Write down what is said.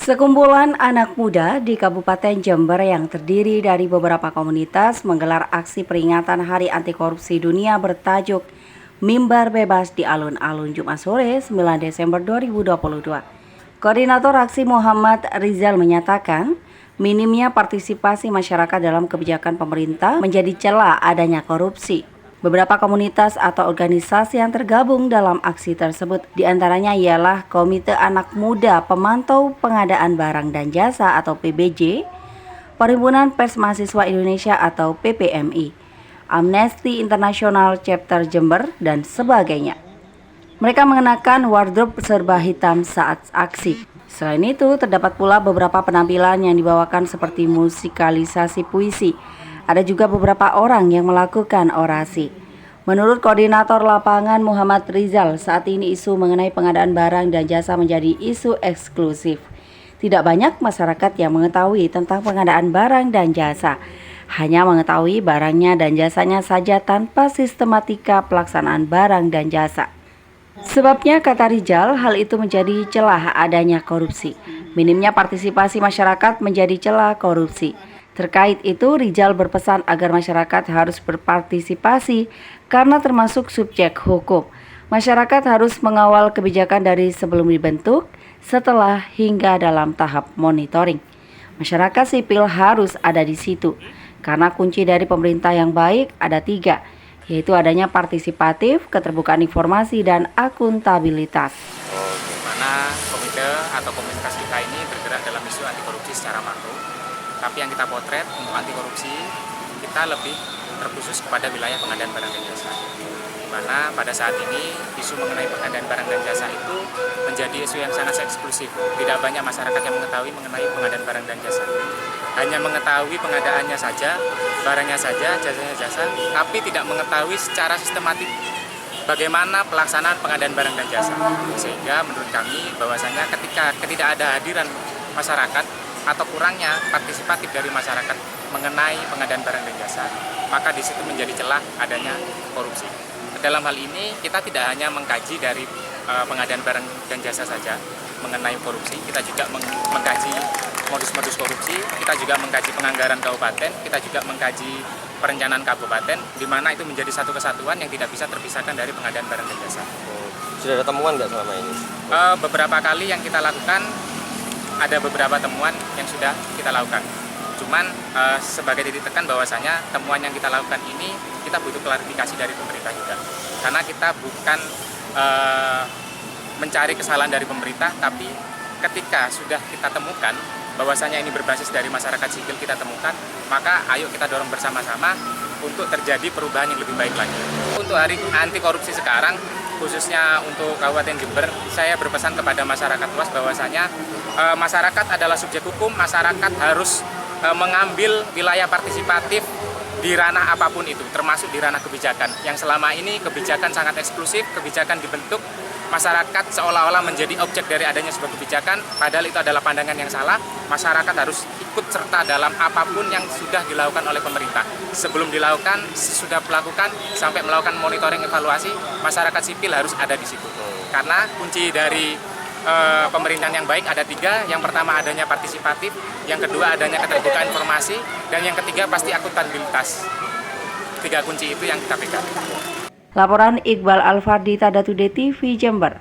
Sekumpulan anak muda di Kabupaten Jember yang terdiri dari beberapa komunitas menggelar aksi peringatan Hari Anti Korupsi Dunia bertajuk Mimbar Bebas di Alun-Alun Jumat sore 9 Desember 2022. Koordinator aksi Muhammad Rizal menyatakan, minimnya partisipasi masyarakat dalam kebijakan pemerintah menjadi celah adanya korupsi. Beberapa komunitas atau organisasi yang tergabung dalam aksi tersebut diantaranya ialah Komite Anak Muda Pemantau Pengadaan Barang dan Jasa atau PBJ, Perhimpunan Pers Mahasiswa Indonesia atau PPMI, Amnesty International Chapter Jember, dan sebagainya. Mereka mengenakan wardrobe serba hitam saat aksi. Selain itu, terdapat pula beberapa penampilan yang dibawakan seperti musikalisasi puisi. Ada juga beberapa orang yang melakukan orasi. Menurut Koordinator Lapangan Muhammad Rizal, saat ini isu mengenai pengadaan barang dan jasa menjadi isu eksklusif. Tidak banyak masyarakat yang mengetahui tentang pengadaan barang dan jasa. Hanya mengetahui barangnya dan jasanya saja tanpa sistematika pelaksanaan barang dan jasa. Sebabnya, kata Rizal, hal itu menjadi celah adanya korupsi. Minimnya partisipasi masyarakat menjadi celah korupsi. Terkait itu, Rizal berpesan agar masyarakat harus berpartisipasi karena termasuk subjek hukum. Masyarakat harus mengawal kebijakan dari sebelum dibentuk, setelah hingga dalam tahap monitoring. Masyarakat sipil harus ada di situ, karena kunci dari pemerintah yang baik ada 3, yaitu adanya partisipatif, keterbukaan informasi, dan akuntabilitas. Di mana komite atau komunitas kita ini bergerak dalam isu anti korupsi secara makro. Tapi yang kita potret untuk anti korupsi, kita lebih terkhusus kepada wilayah pengadaan barang dan jasa. Di mana pada saat ini isu mengenai pengadaan barang dan jasa itu menjadi isu yang sangat eksklusif. Tidak banyak masyarakat yang mengetahui mengenai pengadaan barang dan jasa. Hanya mengetahui pengadaannya saja, barangnya saja, jasanya jasa, tapi tidak mengetahui secara sistematik bagaimana pelaksanaan pengadaan barang dan jasa. Sehingga menurut kami bahwasanya ketika tidak ada hadiran masyarakat atau kurangnya partisipatif dari masyarakat mengenai pengadaan barang dan jasa, maka di situ menjadi celah adanya korupsi. Dalam hal ini kita tidak hanya mengkaji dari pengadaan barang dan jasa saja mengenai korupsi, kita juga mengkaji modus-modus korupsi, kita juga mengkaji penganggaran kabupaten, kita juga mengkaji perencanaan kabupaten, di mana itu menjadi satu kesatuan yang tidak bisa terpisahkan dari pengadaan barang dan jasa. Sudah ada temuan nggak selama ini? Beberapa kali yang kita lakukan, ada beberapa temuan yang sudah kita lakukan. Cuman sebagai titik tekan bahwasanya temuan yang kita lakukan ini kita butuh klarifikasi dari pemerintah juga. Karena kita bukan mencari kesalahan dari pemerintah, tapi ketika sudah kita temukan bahwasanya ini berbasis dari masyarakat sipil kita temukan, maka ayo kita dorong bersama-sama untuk terjadi perubahan yang lebih baik lagi. Untuk hari anti korupsi sekarang, khususnya untuk Kabupaten Jember, saya berpesan kepada masyarakat luas bahwasanya masyarakat adalah subjek hukum, masyarakat harus mengambil wilayah partisipatif di ranah apapun itu, termasuk di ranah kebijakan. Yang selama ini kebijakan sangat eksklusif, kebijakan dibentuk, masyarakat seolah-olah menjadi objek dari adanya sebuah kebijakan, padahal itu adalah pandangan yang salah. Masyarakat harus ikut serta dalam apapun yang sudah dilakukan oleh pemerintah. Sebelum dilakukan, sesudah melakukan, sampai melakukan monitoring evaluasi, masyarakat sipil harus ada di situ. Karena kunci dari pemerintahan yang baik ada 3. Yang pertama adanya partisipatif, yang kedua adanya keterbukaan informasi, dan yang ketiga pasti akuntabilitas. 3 kunci itu yang kita pegang. Laporan Iqbal Alfardi, Tada Today TV, Jember.